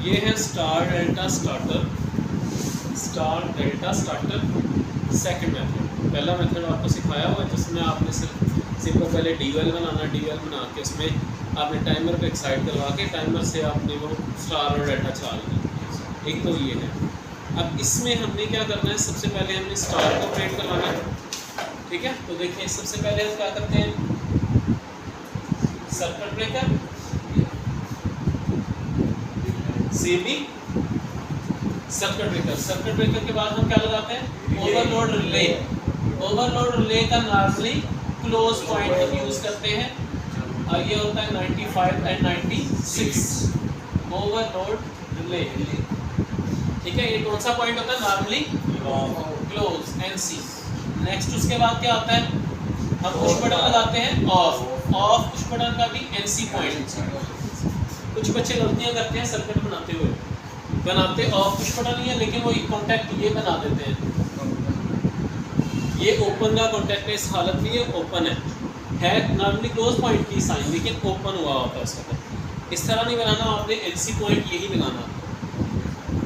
ये है star delta starter, star delta starter second method. पहला मेथड आपको सिखाया हुआ है जिसमें आपने सिर्फ सिंपल पहले डीवेल बनाना, डीवेल बना के उसमें आपने टाइमर को एक्साइट करवा के टाइमर से आपने वो स्टार और डेल्टा चला लेना। एक तो ये है। अब इसमें हमने क्या करना है, सबसे पहले हमने स्टार को ऑपरेट करवाना है, ठीक है। तो देखिए सबसे पहले हम क्या करते हैं, सर्किट ब्रेकर से भी सर्किट ब्रेकर, सर्किट ब्रेकर के बाद हम क्या लगाते हैं, ओवरलोड रिले। ओवरलोड रिले का नॉर्मली क्लोज पॉइंट यूज करते हैं और ये होता है 95 एंड 96 ओवरलोड रिले, ठीक है। ये कौन सा पॉइंट होता है, नॉर्मली क्लोज एनसी। नेक्स्ट उसके बाद क्या होता है, हम पुश बटन लगाते हैं ऑफ, ऑफ पुश बटन का भी एनसी पॉइंट। कुछ बच्चे गलतियां करते हैं सर्किट बनाते हुए, बनाते ऑफ पुश बटन नहीं है लेकिन वो कॉन्टैक्ट ये बना देते हैं, ये ओपन का कॉन्टैक्ट है, इस हालत में ये ओपन है नॉर्मली क्लोज पॉइंट की साइन लेकिन ओपन हुआ होता है इसका। इस तरह नहीं बनाना, आपने एनसी पॉइंट यही लगाना,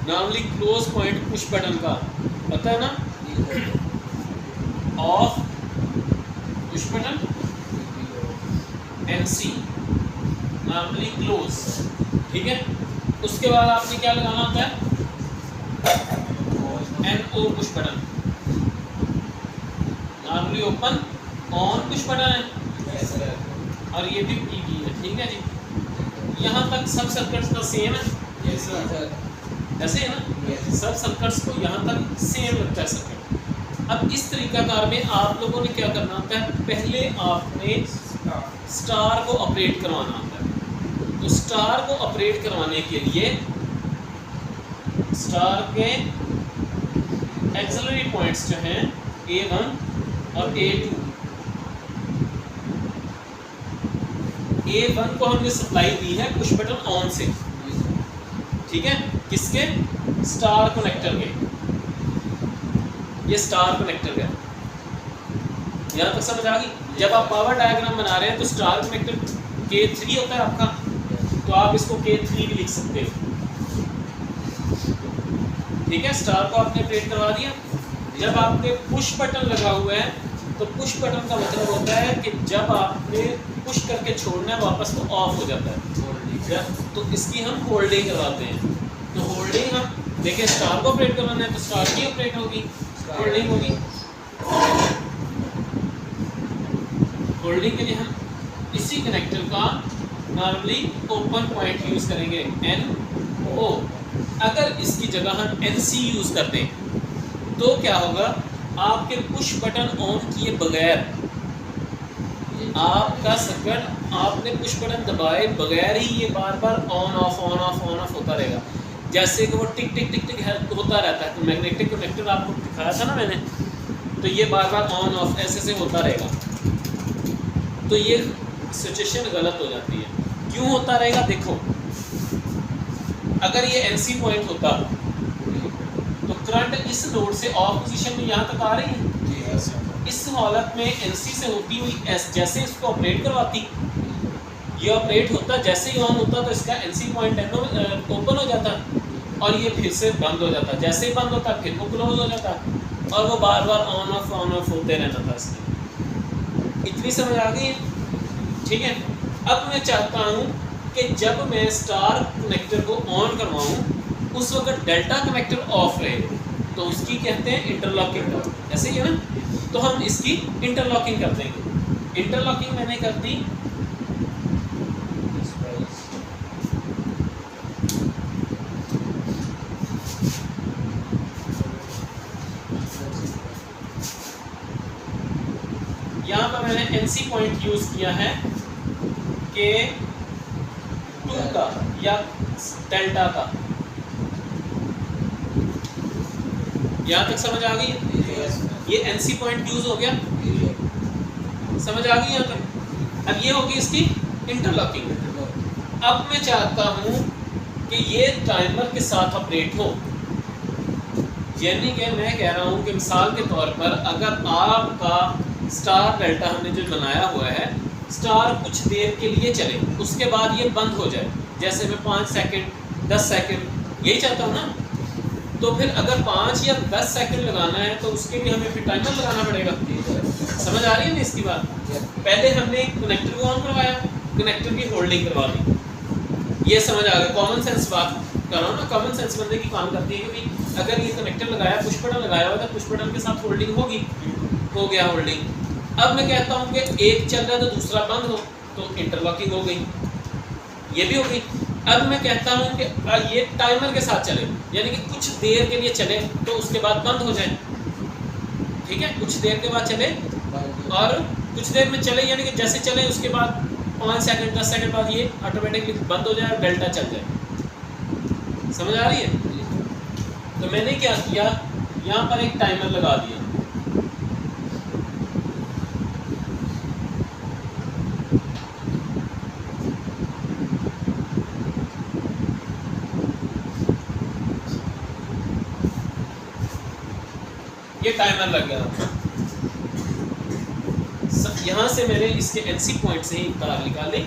normally close point push button का पता है ना, of push button NC normally close, ठीक है। उसके बाद आपने क्या लगाना होता है, NO push button, normally open on push button है और ये भी पीवी है, ठीक है जी। यहाँ तक सब सर्किट्स का सेम है, ऐसे है ना, सब सर्किट्स को यहाँ तक सेम लगता है सर्किट। अब इस तरीकाकार में आप लोगों ने क्या करना होता है, पहले आपने स्टार को ऑपरेट करवाना होता है। तो स्टार को ऑपरेट करवाने के लिए स्टार के एक्सिलरी पॉइंट्स जो हैं A1 और A2, A1 को हमने सप्लाई दी है पुश बटन ऑन से, ठीक है, किसके, स्टार कनेक्टर के, ये स्टार कनेक्टर का, यहाँ तक समझ आ गई। जब आप पावर डायग्राम बना रहे हैं तो स्टार कनेक्टर K3 होता है आपका, तो आप इसको K3 भी लिख सकते हो, ठीक है। स्टार को आपने ऑपरेट करवा दिया। जब आपने पुश बटन लगा हुआ है तो पुश बटन का मतलब होता है कि जब आपने पुश करके छोड़ना है वापस तो ऑफ हो जाता है, तो इसकी हम होल्डिंग करवाते हैं। तो होल्डिंग हम देखिए, स्टार को ऑपरेट करवाना है तो स्टार की ऑपरेट होगी, होल्डिंग होगी। होल्डिंग के लिए हम इसी कनेक्टर का नॉर्मली ओपन पॉइंट यूज करेंगे, NO। अगर इसकी जगह हम NC यूज करते हैं तो क्या होगा, आपके पुश बटन ऑन किए बगैर आपका सर्किट, आपने पुश बटन दबाए बगैर ही ये बार बार on off on off on off होता रहेगा, जैसे कि वो टिक टिक टिक टिक होता रहता है। तो मैग्नेटिक कनेक्टर आपको दिखाया था ना मैंने, तो ये बार बार ऑन ऑफ ऐसे से होता रहेगा, तो ये सिचुएशन गलत हो जाती है। क्यों होता रहेगा, देखो अगर ये एनसी पॉइंट होता तो करंट इस नोड से ऑफ पोजीशन में यहाँ तक आ रही है, इस हालत में एनसी से होती हुई एस जैसे इसको ऑपरेट करवाती, ये ऑपरेट होता, जैसे ही ऑन होता तो इसका एनसी पॉइंट ओपन हो जाता और ये फिर से बंद हो जाता, जैसे ही बंद होता फिर वो क्लोज हो जाता और वो बार बार ऑन ऑफ होते रहता था इसमें। इतनी समझ आ गई है, ठीक है। अब मैं चाहता हूँ कि जब मैं स्टार कनेक्टर को ऑन करवाऊँ उस वक्त डेल्टा कनेक्टर ऑफ रहे, तो उसकी कहते हैं इंटरलॉकिंग, ऐसे ही है ना। तो हम इसकी इंटरलॉकिंग कर देंगे। इंटरलॉकिंग मैंने कर दी, यहाँ पर मैंने एनसी पॉइंट यूज किया है K2 का या डेल्टा का, यहाँ तक समझ आ गई। ये एनसी पॉइंट यूज हो गया, समझ आ गई यहाँ तक। अब ये होगी इसकी इंटरलॉकिंग। अब मैं चाहता हूँ कि ये टाइमर के साथ ऑपरेट हो, यानी कि मैं कह रहा हूँ कि मिसाल के तौर पर अगर आपका स्टार डेल्टा हमने जो बनाया हुआ है, स्टार कुछ देर के लिए चले उसके बाद ये बंद हो जाए, जैसे मैं 5 सेकंड 10 सेकंड, यही चाहता हूँ ना। तो फिर अगर 5 या 10 सेकंड लगाना है तो उसके लिए हमें फिर टाइमर लगाना पड़ेगा। समझ आ रही है ना इसकी बात? पहले हमने कनेक्टर को ऑन करवाया, कनेक्टर की होल्डिंग करवा दी, ये समझ आ गया। कॉमन सेंस बात कर रहा हूँ ना, कॉमन सेंस बंदे की काम करती है कि भाई अगर ये कनेक्टर लगाया, पुश बटन लगाया हुआ, तो पुश बटन के साथ होल्डिंग होगी, हो गया होल्डिंग। अब मैं कहता हूँ कि एक चल रहा है तो दूसरा बंद हो, तो इंटरलॉकिंग हो गई, ये भी हो गई। अब मैं कहता हूँ कि ये टाइमर के साथ चले, यानी कि कुछ देर के लिए चले तो उसके बाद बंद हो जाए, ठीक है, कुछ देर के बाद चले और कुछ देर में चले, यानी कि जैसे चले उसके बाद 5 सेकंड 10 सेकंड बाद ये ऑटोमेटिकली बंद हो जाए और डेल्टा चल जाए। समझ आ रही है? तो मैंने क्या किया, यहाँ पर एक टाइमर लगा दिया। ये टाइमर लग गया, यहाँ से मैंने इसके एनसी पॉइंट से ही तार निकाली,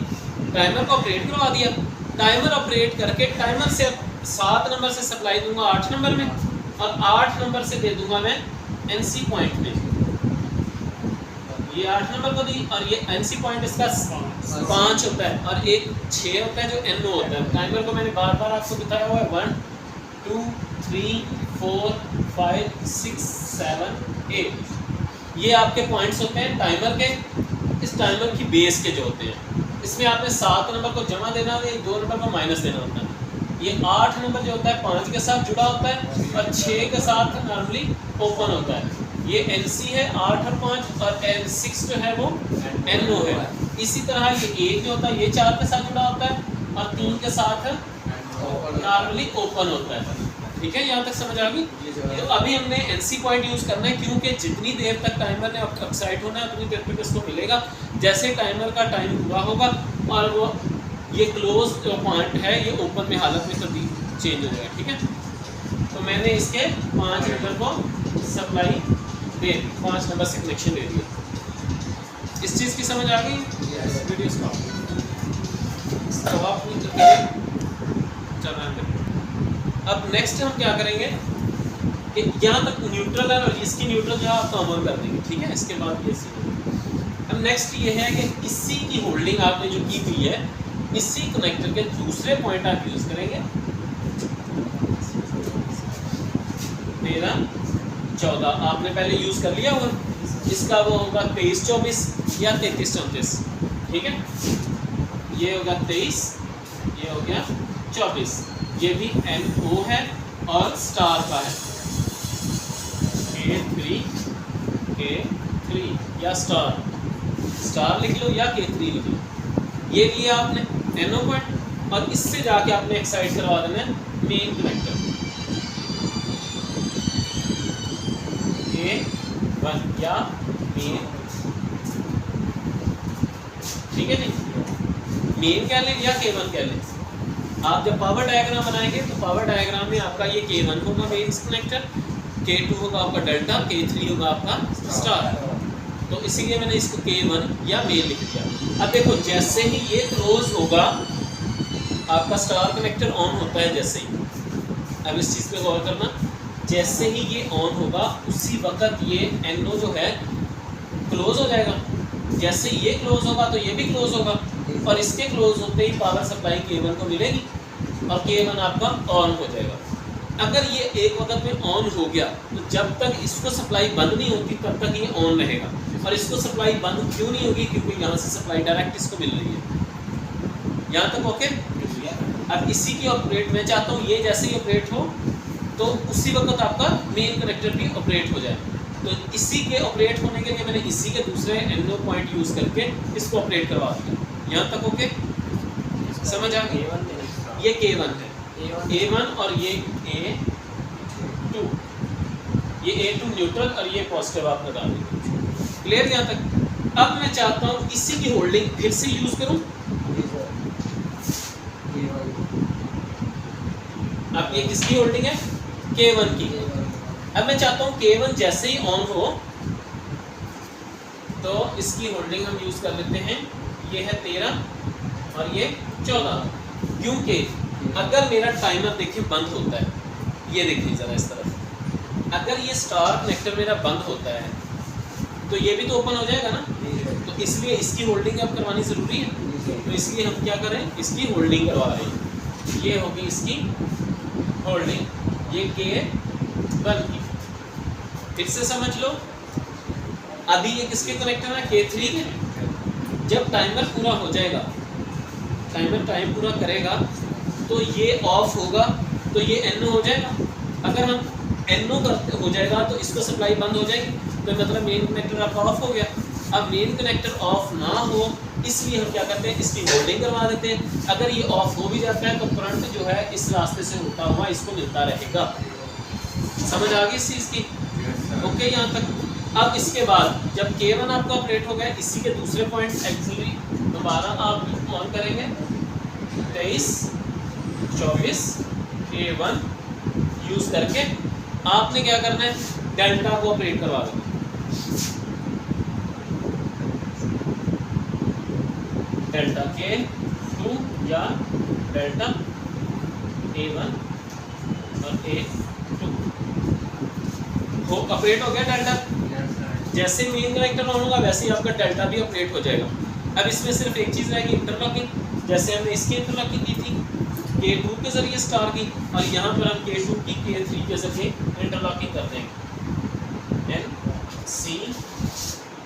टाइमर को ऑपरेट करवा दिया। टाइमर ऑपरेट करके टाइमर से 7 नंबर से सप्लाई दूंगा 8 नंबर में, और 8 नंबर से दे दूंगा मैं एनसी पॉइंट में। ये 8 नंबर को दी, और ये एनसी पॉइंट इसका 5 होता है और एक 6 होता है जो एनओ होता है। टाइमर को मैंने बार बार आपको बताया हुआ है, 1 2 3 4 5 6 7 8, ये आपके पॉइंट्स होते हैं टाइमर के। इस टाइमर की बेस के जो होते हैं, इसमें आपने 7 नंबर को जमा देना है, 2 नंबर को माइनस देना होता है। ये 8 नंबर जो होता है 5 के साथ जुड़ा होता है और 6 के साथ नॉर्मली ओपन होता है। ये एनसी है 8 और 5, और N6 जो है वो NO है। इसी तरह ये 1 जो होता है ये 4 के साथ जुड़ा होता है और 3 के साथ नॉर्मली ओपन होता है। ठीक है, यहाँ तक समझ आ गई? तो अभी हमने एनसी पॉइंट यूज़ करना है, क्योंकि जितनी देर तक टाइमर ने एक्साइट होना है उतनी देर तक इसको मिलेगा। जैसे टाइमर का टाइम पूरा होगा और वो ये क्लोज जो पॉइंट है ये ओपन में हालत में तब्दील चेंज हो जाएगा। ठीक है, तो मैंने इसके 5 नंबर को सप्लाई दे दी, 5 नंबर से कनेक्शन दे दिया। इस चीज़ की समझ आ गई? वीडियो अब नेक्स्ट हम क्या करेंगे कि यहाँ तक न्यूट्रल है और इसकी न्यूट्रल जो आप कॉमन कर देंगे। ठीक है, इसके बाद ये अब नेक्स्ट ये है कि इसी की होल्डिंग आपने जो की हुई है, इसी कनेक्टर के दूसरे पॉइंट आप यूज करेंगे। 13 14 आपने पहले यूज कर लिया होगा, इसका वो होगा 23 24 या 33 34। ठीक है, ये होगा 23, ये हो गया 24, ये भी NO है और स्टार का है, K3 या स्टार लिख लो या K3 लिख लो। ये लिया आपने NO पॉइंट, और इससे जाके आपने एक्साइट करवा देना है मेन कनेक्टर K1 या मेन। ठीक है जी, मेन कह लें या K1 कह लें। आप जब पावर डायग्राम बनाएंगे तो पावर डायग्राम में आपका ये K1 होगा मेन कनेक्टर, K2 होगा आपका डेल्टा, K3 होगा आपका स्टार। तो इसीलिए मैंने इसको K1 या मेन लिख दिया। अब देखो जैसे ही ये क्लोज होगा आपका स्टार कनेक्टर ऑन होता है, जैसे ही, अब इस चीज़ पे गौर करना, जैसे ही ये ऑन होगा उसी वक्त ये NO जो है क्लोज हो जाएगा। जैसे ये क्लोज होगा तो ये भी क्लोज होगा, और इसके क्लोज होते ही पावर सप्लाई K1 को मिलेगी और K1 आपका ऑन हो जाएगा। अगर ये एक वक्त में ऑन हो गया तो जब तक इसको सप्लाई बंद नहीं होती तब तक ये ऑन रहेगा, और इसको सप्लाई बंद क्यों नहीं होगी, क्योंकि यहाँ से सप्लाई डायरेक्ट इसको मिल रही है। यहाँ तक ओके? अब इसी की ऑपरेट मैं चाहता हूँ ये जैसे ही ऑपरेट हो तो उसी वक्त आपका मेन कनेक्टर भी ऑपरेट हो जाए। तो इसी के ऑपरेट होने के लिए मैंने इसी के दूसरे NO पॉइंट यूज़ करके इसको ऑपरेट करवा दिया। यहाँ तक ओके? समझ आ गई? ये K1 है, A1 और ये A2, ये A2 न्यूट्रल और ये पॉजिटिव आप लगा देंगे। क्लियर यहाँ तक? अब मैं चाहता हूँ इसी की होल्डिंग फिर से यूज करूँ। अब ये किसकी होल्डिंग है? K1 की। अब मैं चाहता हूँ K1 जैसे ही ऑन हो तो इसकी होल्डिंग हम यूज कर लेते हैं। ये है 13 और ये 14, क्योंकि अगर मेरा टाइमर देखिए बंद होता है, ये देखिए ज़रा इस तरफ, अगर ये स्टार कनेक्टर मेरा बंद होता है तो ये भी तो ओपन हो जाएगा ना, तो इसलिए इसकी होल्डिंग अब करवानी ज़रूरी है। तो इसलिए हम क्या करें, इसकी होल्डिंग करवा रहे हैं। ये होगी इसकी होल्डिंग, ये K1 की। फिर से समझ लो, अभी ये किसके कनेक्टर है, K3 के। जब टाइमर पूरा हो जाएगा, टाइमर टाइम पूरा करेगा तो ये ऑफ होगा, तो ये NO हो जाएगा। अगर हम NO हो जाएगा तो इसको सप्लाई बंद हो जाएगी, तो मतलब मेन कनेक्टर आपका ऑफ हो गया। अब मेन कनेक्टर ऑफ ना हो इसलिए हम क्या करते हैं, इसकी होल्डिंग करवा देते हैं। अगर ये ऑफ हो भी जाता है तो करंट जो है इस रास्ते से होता हुआ इसको मिलता रहेगा। समझ आ गई इस चीज़ की? ओके यहाँ तक। अब इसके बाद जब K1 आपका ऑपरेट हो गया, इसी के दूसरे पॉइंट एक्चुअली दोबारा आप ऑन करेंगे 23, 24 K1 यूज़ करके आपने क्या करना है, डेल्टा को ऑपरेट करवा देना। डेल्टा K2 या डेल्टा A1 और A2 हो ऑपरेट हो गया डेल्टा। जैसे मेन कनेक्टर ऑन होगा वैसे ही आपका डेल्टा भी ऑपरेट हो जाएगा। अब इसमें सिर्फ एक चीज़ रहेगी, इंटरलॉकिंग। जैसे हमने इसकी इंटरलॉकिंग की थी K2 के जरिए स्टार की, और यहाँ पर हम K2 की K3 के जरिए इंटरलॉकिंग कर देंगे। NC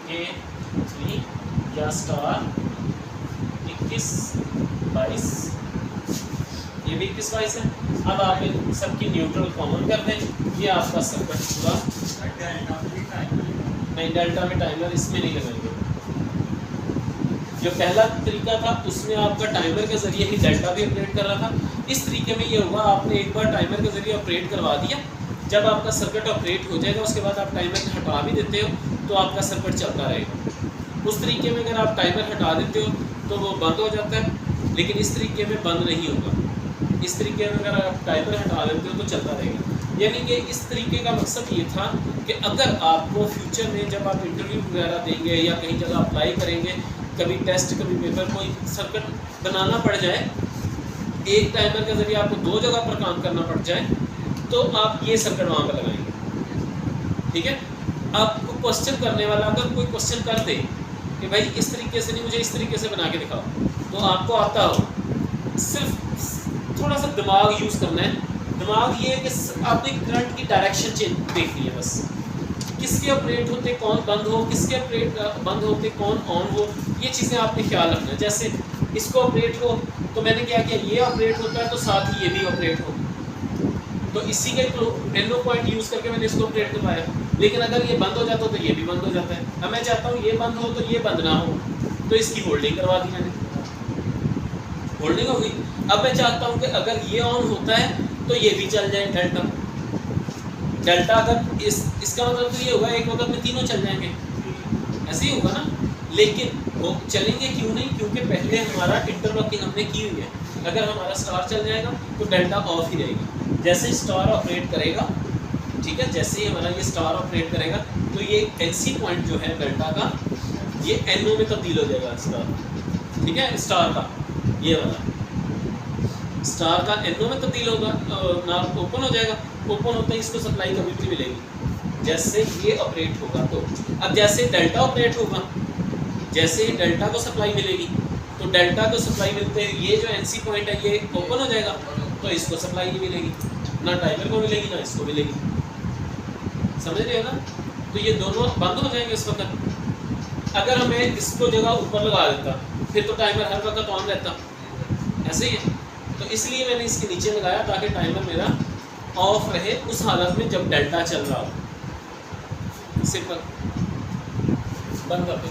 K3 या स्टार 21, 22, ये भी 21, 22 है। अब आप इन सबकी न्यूट्रल कॉमन कर दें, ये आपका सर्किट पूरा। नहीं, डेल्टा में टाइमर इसमें नहीं लगाएंगे। जो पहला तरीका था उसमें आपका टाइमर के जरिए ही डेल्टा भी ऑपरेट कर रहा था। इस तरीके में ये होगा, आपने एक बार टाइमर के जरिए ऑपरेट करवा दिया, जब आपका सर्किट ऑपरेट हो जाएगा उसके बाद आप टाइमर हटा भी देते हो तो आपका सर्किट चलता रहेगा। उस तरीके में अगर आप टाइमर हटा देते हो तो वो बंद हो जाता है, लेकिन इस तरीके में बंद नहीं होगा। इस तरीके में अगर आप टाइमर हटा देते हो तो चलता रहेगा। यानी कि इस तरीके का मकसद ये था कि अगर आपको फ्यूचर में जब आप इंटरव्यू वगैरह देंगे या कहीं जगह अप्लाई करेंगे, कभी टेस्ट कभी पेपर, कोई सर्किट बनाना पड़ जाए, एक टाइमर के जरिए आपको 2 जगह पर काम करना पड़ जाए, तो आप ये सर्किट वहाँ पर लगाएंगे। ठीक है। आपको क्वेश्चन करने वाला अगर कोई क्वेश्चन कर दे कि भाई इस तरीके से नहीं, मुझे इस तरीके से बना के दिखाओ, तो आपको आता हो, सिर्फ थोड़ा सा दिमाग यूज़ करना है। दिमाग ये है कि आपने करंट की डायरेक्शन चेंज देखनी है बस। किसके ऑपरेट होते कौन बंद हो, किसके ऑपरेट बंद होते कौन ऑन हो, ये चीज़ें आपने ख्याल रखना है। जैसे इसको ऑपरेट हो तो मैंने क्या किया, ये ऑपरेट होता है तो साथ ही ये भी ऑपरेट हो, तो इसी के NO पॉइंट यूज़ करके मैंने इसको ऑपरेट करवाया। लेकिन अगर ये बंद हो जाता तो ये भी बंद हो जाता है। अब मैं चाहता हूँ ये बंद हो तो ये बंद ना हो, तो इसकी होल्डिंग करवा दी मैंने, होल्डिंग हो गई। अब मैं चाहता हूँ कि अगर ये ऑन होता है तो ये भी चल जाए डेल्टा। डेल्टा अगर इसका मतलब तो ये होगा एक वक्त में तीनों चल जाएंगे, ऐसे ही होगा ना। लेकिन वो चलेंगे क्यों नहीं, क्योंकि पहले हमारा इंटरलॉकिंग हमने की हुई है। अगर हमारा स्टार चल जाएगा तो डेल्टा ऑफ ही रहेगा। जैसे ही स्टार ऑपरेट करेगा, ठीक है, जैसे ही हमारा ये स्टार ऑपरेट करेगा तो ये NC पॉइंट जो है डेल्टा का, ये NO में तब्दील हो जाएगा स्टार। ठीक है, स्टार का ये वाला स्टार का NO में तब्दील होगा, नाम ओपन हो जाएगा। ओपन होते ही इसको सप्लाई कभी भी मिलेगी जैसे ये ऑपरेट होगा। तो अब जैसे डेल्टा ऑपरेट होगा, जैसे ही डेल्टा को सप्लाई मिलेगी, तो डेल्टा को सप्लाई मिलते ही ये जो NC पॉइंट है ये ओपन हो जाएगा, तो इसको सप्लाई नहीं मिलेगी, ना टाइमर को मिलेगी ना इसको मिलेगी। समझ रहे हो ना? तो ये दोनों बंद हो जाएंगे इस वक्त। अगर हमें इसको जगह ऊपर लगा देता फिर तो टाइमर हर वक्त ऑन रहता, ऐसे ही है। तो इसलिए मैंने इसके नीचे लगाया ताकि टाइमर मेरा ऑफ रहे उस हालत में जब डेल्टा चल रहा हो। सिंपल, बंद कर दो।